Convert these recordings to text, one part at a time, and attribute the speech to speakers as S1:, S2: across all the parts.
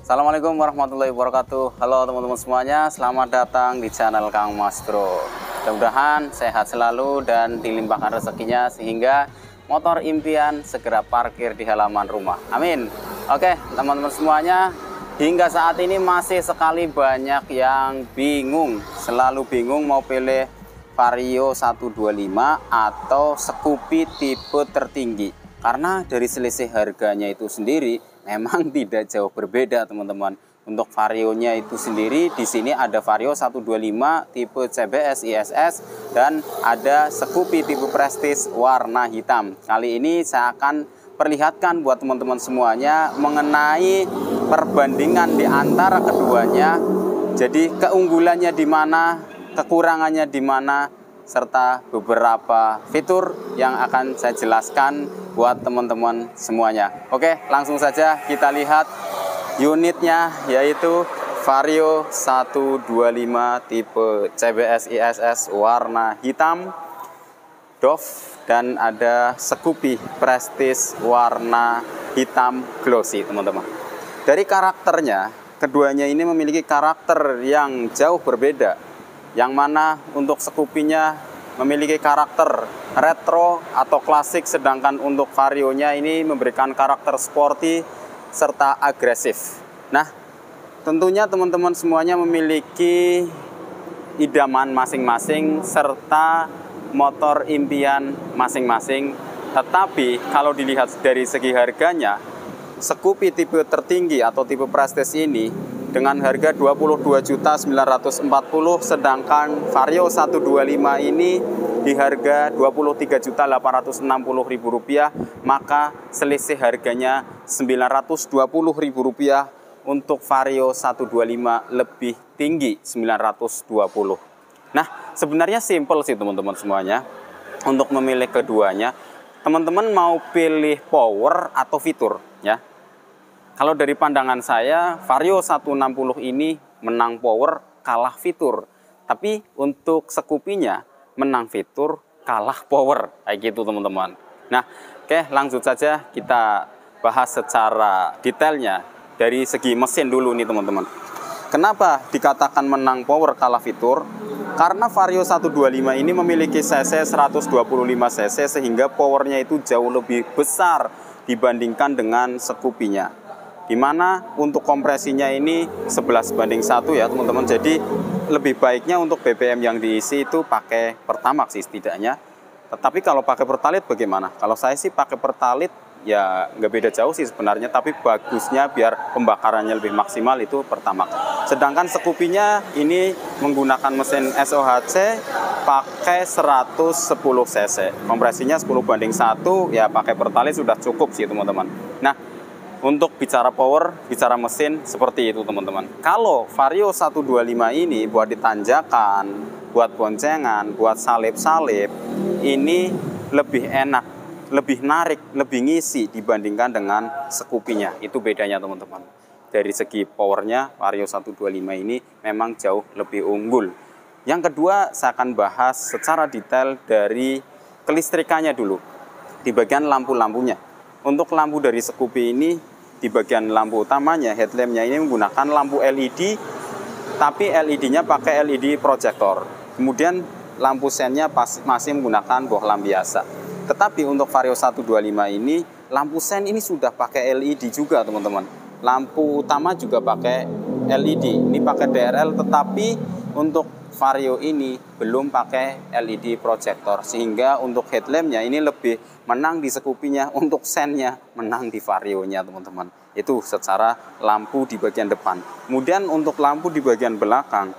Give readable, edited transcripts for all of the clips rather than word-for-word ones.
S1: Assalamualaikum warahmatullahi wabarakatuh. Halo teman-teman semuanya, selamat datang di channel Kang Mas Bro. Mudah-mudahan sehat selalu dan dilimpahkan rezekinya sehingga motor impian segera parkir di halaman rumah. Amin. Oke teman-teman semuanya, hingga saat ini masih sekali banyak yang bingung, selalu bingung mau pilih Vario 125 atau Scoopy tipe tertinggi. Karena dari selisih harganya itu sendiri memang tidak jauh berbeda teman-teman. Untuk Varionya itu sendiri di sini ada Vario 125 tipe CBS ISS dan ada Scoopy tipe Prestige warna hitam. Kali ini saya akan perlihatkan buat teman-teman semuanya mengenai perbandingan di antara keduanya. Jadi keunggulannya di mana, kekurangannya di mana, serta beberapa fitur yang akan saya jelaskan buat teman-teman semuanya. Oke, langsung saja kita lihat unitnya, yaitu Vario 125 tipe CBS ISS warna hitam Dove, dan ada Scoopy Prestige warna hitam glossy teman-teman. Dari karakternya, keduanya ini memiliki karakter yang jauh berbeda. Yang mana untuk Scoopy-nya memiliki karakter retro atau klasik, sedangkan untuk Vario-nya ini memberikan karakter sporty serta agresif. Nah, tentunya teman-teman semuanya memiliki idaman masing-masing serta motor impian masing-masing. Tetapi kalau dilihat dari segi harganya, Scoopy tipe tertinggi atau tipe Prestige ini dengan harga 22.940.000, sedangkan Vario 125 ini di harga 23.860.000 rupiah, maka selisih harganya 920.000 rupiah. Untuk Vario 125 lebih tinggi 920. Nah, sebenarnya simple sih teman-teman semuanya untuk memilih keduanya. Teman-teman mau pilih power atau fitur ya? Kalau dari pandangan saya, Vario 160 ini menang power, kalah fitur. Tapi untuk Scoopy-nya menang fitur, kalah power. Kayak gitu teman-teman. Nah, oke, langsung saja kita bahas secara detailnya. Dari segi mesin dulu nih teman-teman. Kenapa dikatakan menang power, kalah fitur? Karena Vario 125 ini memiliki cc 125 cc sehingga powernya itu jauh lebih besar dibandingkan dengan Scoopy-nya. Dimana untuk kompresinya ini 11:1 ya teman-teman. Jadi lebih baiknya untuk BBM yang diisi itu pakai Pertamax sih setidaknya. Tetapi kalau pakai Pertalite bagaimana? Kalau saya sih pakai Pertalite ya nggak beda jauh sih sebenarnya, tapi bagusnya biar pembakarannya lebih maksimal itu Pertamax. Sedangkan Scoopy-nya ini menggunakan mesin SOHC pakai 110 cc. Kompresinya 10:1 ya, pakai Pertalite sudah cukup sih teman-teman. Nah, untuk bicara power, bicara mesin, seperti itu teman-teman. Kalau Vario 125 ini buat ditanjakan, buat boncengan, buat salip-salip, ini lebih enak, lebih narik, lebih ngisi dibandingkan dengan Scoopy-nya. Itu bedanya teman-teman. Dari segi powernya, Vario 125 ini memang jauh lebih unggul. Yang kedua, saya akan bahas secara detail dari kelistrikannya dulu. Di bagian lampu-lampunya. Untuk lampu dari Scoopy ini, di bagian lampu utamanya, headlampnya ini menggunakan lampu LED, tapi LED-nya pakai LED proyektor. Kemudian lampu sennya masih menggunakan bohlam biasa. Tetapi untuk Vario 125 ini, lampu sen ini sudah pakai LED juga teman-teman. Lampu utama juga pakai LED, ini pakai DRL, tetapi untuk Vario ini belum pakai LED proyektor, sehingga untuk headlampnya ini lebih menang di Scoopy-nya, untuk sennya menang di Vario-nya teman-teman. Itu secara lampu di bagian depan. Kemudian untuk lampu di bagian belakang,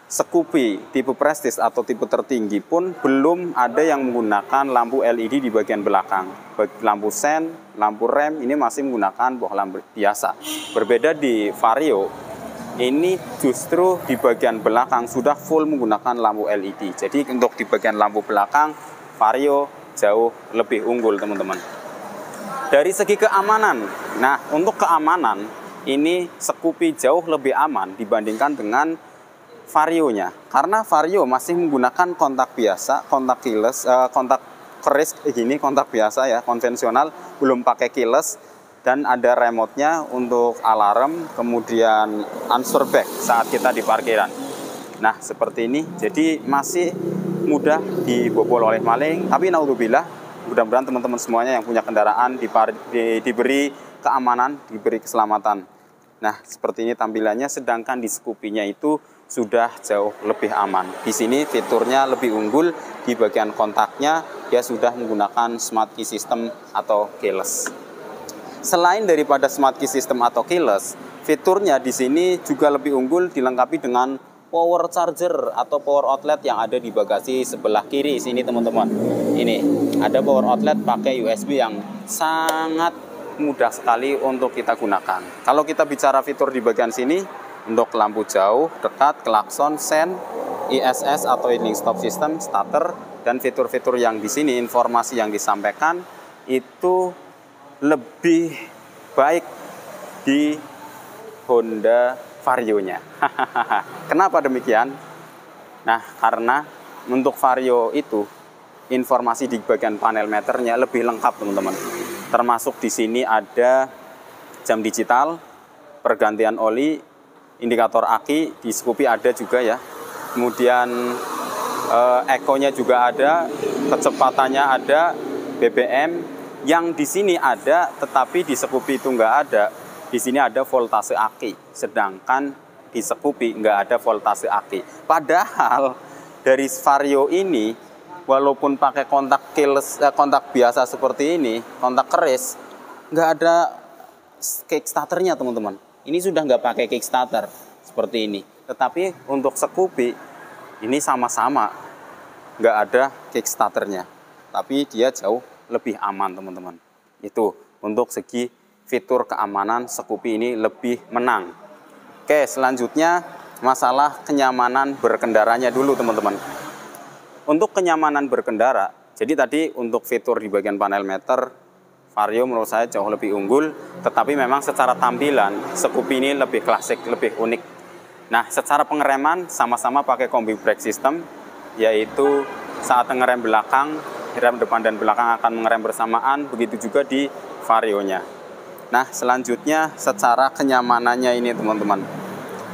S1: Scoopy tipe Prestige atau tipe tertinggi pun belum ada yang menggunakan lampu LED di bagian belakang. Lampu sen, lampu rem ini masih menggunakan bohlam biasa. Berbeda di Vario, ini justru di bagian belakang sudah full menggunakan lampu LED. Jadi untuk di bagian lampu belakang, Vario jauh lebih unggul teman-teman. Dari segi keamanan, nah untuk keamanan ini Scoopy jauh lebih aman dibandingkan dengan Vario-nya. Karena Vario masih menggunakan kontak biasa, kontak keyless, kontak keris gini, kontak biasa ya, konvensional, belum pakai keyless. dan ada remote-nya untuk alarm, kemudian answer back saat kita di parkiran. Nah, seperti ini. Jadi masih mudah dibobol oleh maling, tapi naudzubillah, mudah-mudahan teman-teman semuanya yang punya kendaraan diberi keamanan, diberi keselamatan. Nah, seperti ini tampilannya, sedangkan di Scoopy-nya itu sudah jauh lebih aman. Di sini fiturnya lebih unggul, di bagian kontaknya dia sudah menggunakan smart key system atau keyless. Selain daripada smart key system atau keyless, fiturnya di sini juga lebih unggul, dilengkapi dengan power charger atau power outlet yang ada di bagasi sebelah kiri sini teman-teman. Ini ada power outlet pakai USB yang sangat mudah sekali untuk kita gunakan. Kalau kita bicara fitur di bagian sini, untuk lampu jauh, dekat, klakson, sen, ISS atau idling stop system, starter, dan fitur-fitur yang di sini, informasi yang disampaikan itu lebih baik di Honda Vario-nya. Kenapa demikian? Nah, karena untuk Vario itu informasi di bagian panel meternya lebih lengkap, teman-teman. Termasuk di sini ada jam digital, pergantian oli, indikator aki, di Scoopy ada juga ya. Kemudian eco-nya juga ada, kecepatannya ada, BBM yang di sini ada, tetapi di Scoopy itu nggak ada. Di sini ada voltase aki, sedangkan di Scoopy nggak ada voltase aki. Padahal dari Vario ini, walaupun pakai kontak keyless, kontak biasa seperti ini, kontak keris, nggak ada kickstarternya teman-teman. Ini sudah nggak pakai kickstarter seperti ini. Tetapi untuk Scoopy ini sama-sama nggak ada kickstarternya, tapi dia jauh lebih aman teman-teman. Itu untuk segi fitur keamanan, Scoopy ini lebih menang. Oke, selanjutnya masalah kenyamanan berkendaranya dulu teman-teman. Untuk kenyamanan berkendara, jadi tadi untuk fitur di bagian panel meter, Vario menurut saya jauh lebih unggul, tetapi memang secara tampilan Scoopy ini lebih klasik, lebih unik. Nah, secara pengereman sama-sama pakai combi brake system, yaitu saat ngerem belakang, rem depan dan belakang akan mengerem bersamaan, begitu juga di Vario-nya. Nah, selanjutnya secara kenyamanannya ini teman-teman.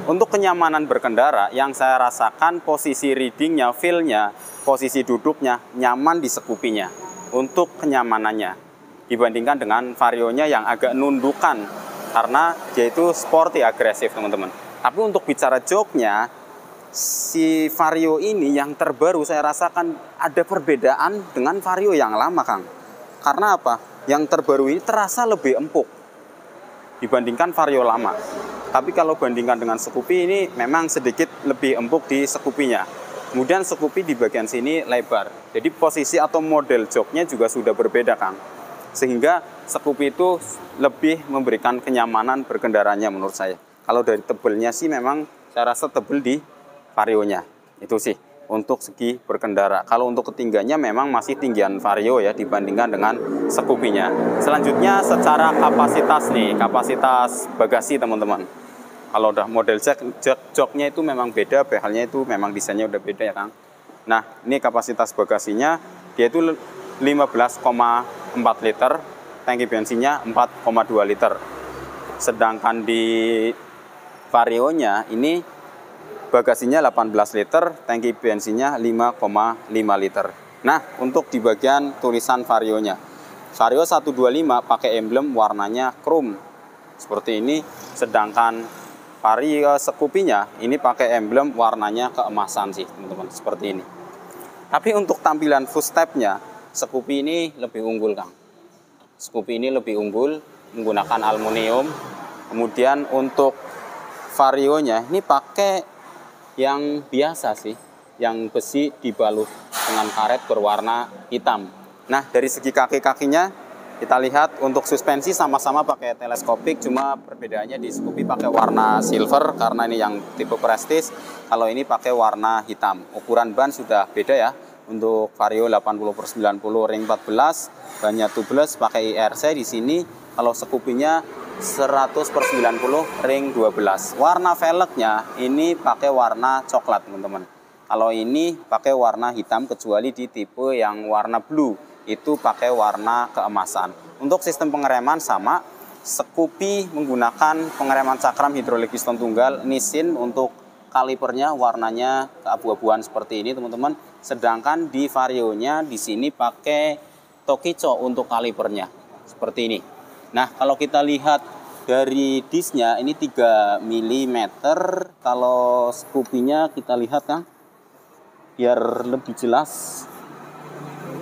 S1: Untuk kenyamanan berkendara, yang saya rasakan posisi readingnya, feel-nya, posisi duduknya nyaman di Scoopy-nya untuk kenyamanannya dibandingkan dengan Vario-nya yang agak nundukan karena dia itu sporty, agresif teman-teman. Tapi untuk bicara joknya, si Vario ini yang terbaru saya rasakan ada perbedaan dengan Vario yang lama, Kang. Karena apa? Yang terbaru ini terasa lebih empuk dibandingkan Vario lama. Tapi kalau bandingkan dengan Scoopy ini memang sedikit lebih empuk di Scoopy-nya. Kemudian Scoopy di bagian sini lebar. Jadi posisi atau model joknya juga sudah berbeda, Kang. Sehingga Scoopy itu lebih memberikan kenyamanan berkendaranya menurut saya. Kalau dari tebelnya sih memang saya rasa tebel di Vario-nya. Itu sih untuk segi berkendara. Kalau untuk ketinggiannya memang masih tinggian Vario ya dibandingkan dengan Scoopy-nya. Selanjutnya secara kapasitas nih, kapasitas bagasi teman-teman. Kalau udah model joknya itu memang beda, behalnya itu memang desainnya udah beda ya Kang. Nah, ini kapasitas bagasinya dia itu 15,4 liter, tangki bensinnya 4,2 liter. Sedangkan di Vario-nya ini bagasinya 18 liter, tangki bensinnya 5,5 liter. Nah, untuk di bagian tulisan Vario-nya, Vario 125 pakai emblem warnanya chrome seperti ini, sedangkan Vario Scoopy-nya ini pakai emblem warnanya keemasan sih teman-teman, seperti ini. Tapi untuk tampilan footstep-nya, Scoopy ini lebih unggul Kang. Scoopy ini lebih unggul, menggunakan aluminium. Kemudian untuk Vario-nya ini pakai yang biasa sih, yang besi dibalut dengan karet berwarna hitam. Nah, dari segi kaki-kakinya kita lihat untuk suspensi sama-sama pakai teleskopik, cuma perbedaannya di Scoopy pakai warna silver karena ini yang tipe prestige. Kalau ini pakai warna hitam. Ukuran ban sudah beda ya. Untuk Vario 80/90 ring 14, bannya tubeless pakai IRC di sini. Kalau Scoopy-nya 100/90 ring 12. Warna velgnya ini pakai warna coklat teman-teman. Kalau ini pakai warna hitam kecuali di tipe yang warna blue itu pakai warna keemasan. Untuk sistem pengereman sama Scoopy menggunakan pengereman cakram hidrolik piston tunggal, Nissin untuk kalipernya warnanya keabu-abuan seperti ini teman-teman. Sedangkan di Varionya di sini pakai Tokico untuk kalipernya seperti ini. Nah, kalau kita lihat dari disnya ini 3 mm. Kalau Scoopy-nya kita lihat kan, biar lebih jelas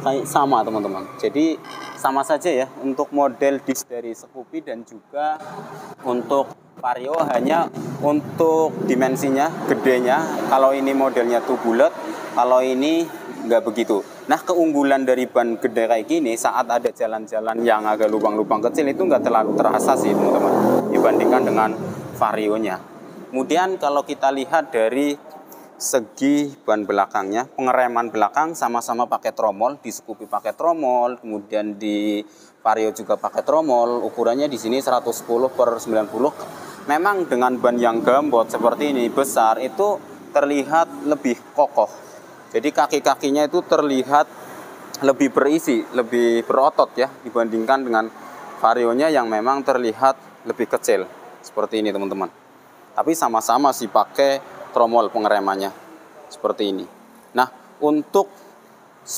S1: kayak sama teman-teman. Jadi sama saja ya untuk model disk dari Scoopy dan juga untuk Vario, hanya untuk dimensinya gedenya. Kalau ini modelnya tuh bulat, kalau ini nggak begitu. Nah, keunggulan dari ban gede kayak gini saat ada jalan-jalan yang agak lubang-lubang kecil itu nggak terlalu terasa sih teman-teman dibandingkan dengan Varionya. Kemudian kalau kita lihat dari segi ban belakangnya, pengereman belakang sama-sama pakai tromol. Di Scoopy pakai tromol, kemudian di Vario juga pakai tromol. Ukurannya di sini 110/90. Memang dengan ban yang gambot seperti ini besar itu terlihat lebih kokoh. Jadi kaki-kakinya itu terlihat lebih berisi, lebih berotot ya dibandingkan dengan Varionya yang memang terlihat lebih kecil seperti ini teman-teman. Tapi sama-sama sih pakai tromol pengeremannya seperti ini. Nah, untuk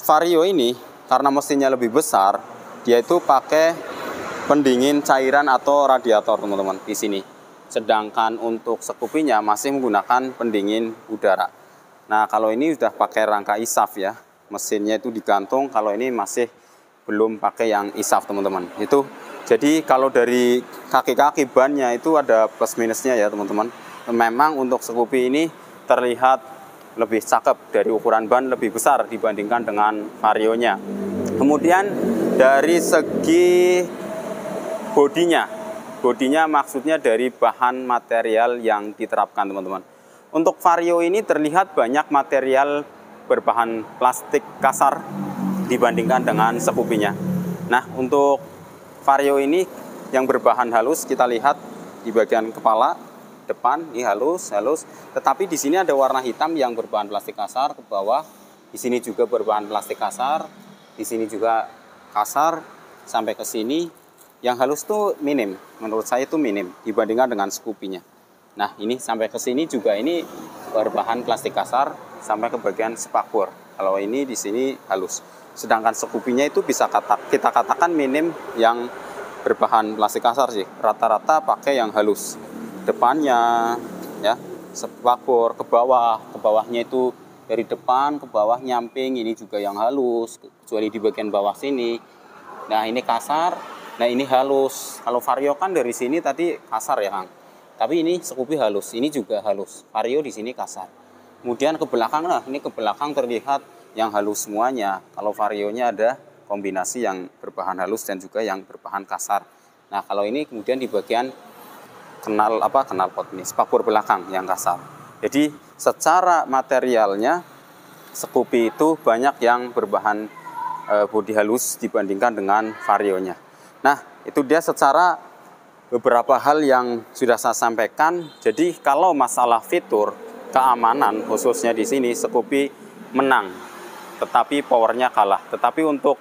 S1: Vario ini karena mesinnya lebih besar, dia itu pakai pendingin cairan atau radiator teman-teman di sini. Sedangkan untuk Scoopy-nya masih menggunakan pendingin udara. Nah, kalau ini sudah pakai rangka ISAF ya. Mesinnya itu digantung, kalau ini masih belum pakai yang ISAF teman-teman. Itu jadi kalau dari kaki-kaki bannya itu ada plus minusnya ya teman-teman. Memang untuk Scoopy ini terlihat lebih cakep, dari ukuran ban lebih besar dibandingkan dengan Varionya. Kemudian dari segi bodinya maksudnya dari bahan material yang diterapkan teman-teman. Untuk Vario ini terlihat banyak material berbahan plastik kasar dibandingkan dengan Scoopy-nya. Nah, untuk Vario ini yang berbahan halus kita lihat di bagian kepala depan ini halus, tetapi di sini ada warna hitam yang berbahan plastik kasar ke bawah. Di sini juga berbahan plastik kasar, di sini juga kasar sampai ke sini. Yang halus tuh minim, menurut saya itu minim dibandingkan dengan Scoopy-nya. Nah, ini sampai ke sini juga ini berbahan plastik kasar sampai ke bagian spakbor. Kalau ini di sini halus. Sedangkan Scoopy-nya itu bisa kita katakan minim yang berbahan plastik kasar sih. Rata-rata pakai yang halus. Depannya ya, spakbor ke bawahnya itu dari depan ke bawah nyamping, ini juga yang halus, kecuali di bagian bawah sini. Nah, ini kasar. Nah, ini halus. Kalau Vario kan dari sini tadi kasar ya, Kang. Tapi ini Scoopy halus, ini juga halus. Vario di sini kasar. Kemudian ke belakang, nah ini ke belakang terlihat yang halus semuanya. Kalau Varionya ada kombinasi yang berbahan halus dan juga yang berbahan kasar. Nah, kalau ini kemudian di bagian knalpot ini, spakbor belakang yang kasar. Jadi secara materialnya Scoopy itu banyak yang berbahan bodi halus dibandingkan dengan Varionya. Nah, itu dia secara beberapa hal yang sudah saya sampaikan. Jadi kalau masalah fitur, keamanan khususnya di sini Scoopy menang, tetapi powernya kalah. Tetapi untuk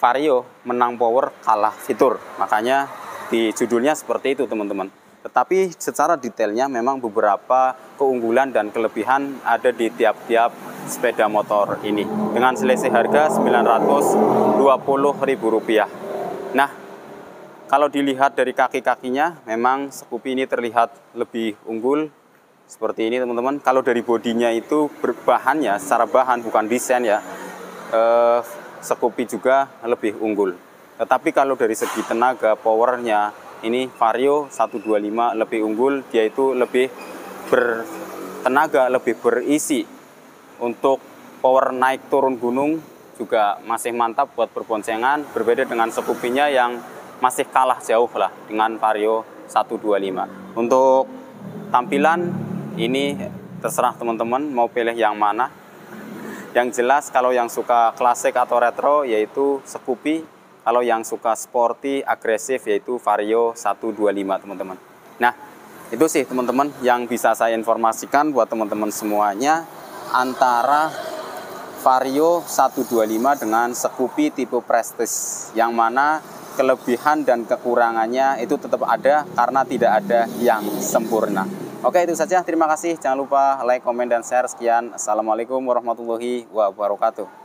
S1: Vario menang power, kalah fitur. Makanya di judulnya seperti itu teman-teman. Tetapi secara detailnya memang beberapa keunggulan dan kelebihan ada di tiap-tiap sepeda motor ini. Dengan selisih harga Rp920.000. Nah, kalau dilihat dari kaki-kakinya, memang Scoopy ini terlihat lebih unggul seperti ini teman-teman. Kalau dari bodinya itu berbahannya, secara bahan bukan desain ya, Scoopy juga lebih unggul. Tetapi kalau dari segi tenaga, powernya, ini Vario 125 lebih unggul, dia itu lebih bertenaga, lebih berisi. Untuk power naik turun gunung juga masih mantap buat berboncengan, berbeda dengan Scoopy-nya yang masih kalah jauh lah dengan Vario 125. Untuk tampilan ini terserah teman-teman mau pilih yang mana. Yang jelas kalau yang suka klasik atau retro yaitu Scoopy, kalau yang suka sporty, agresif yaitu Vario 125 teman-teman. Nah, itu sih teman-teman yang bisa saya informasikan buat teman-teman semuanya antara Vario 125 dengan Scoopy tipe Prestige, yang mana kelebihan dan kekurangannya itu tetap ada karena tidak ada yang sempurna. Oke, itu saja. Terima kasih. Jangan lupa like, komen, dan share. Sekian. Assalamualaikum warahmatullahi wabarakatuh.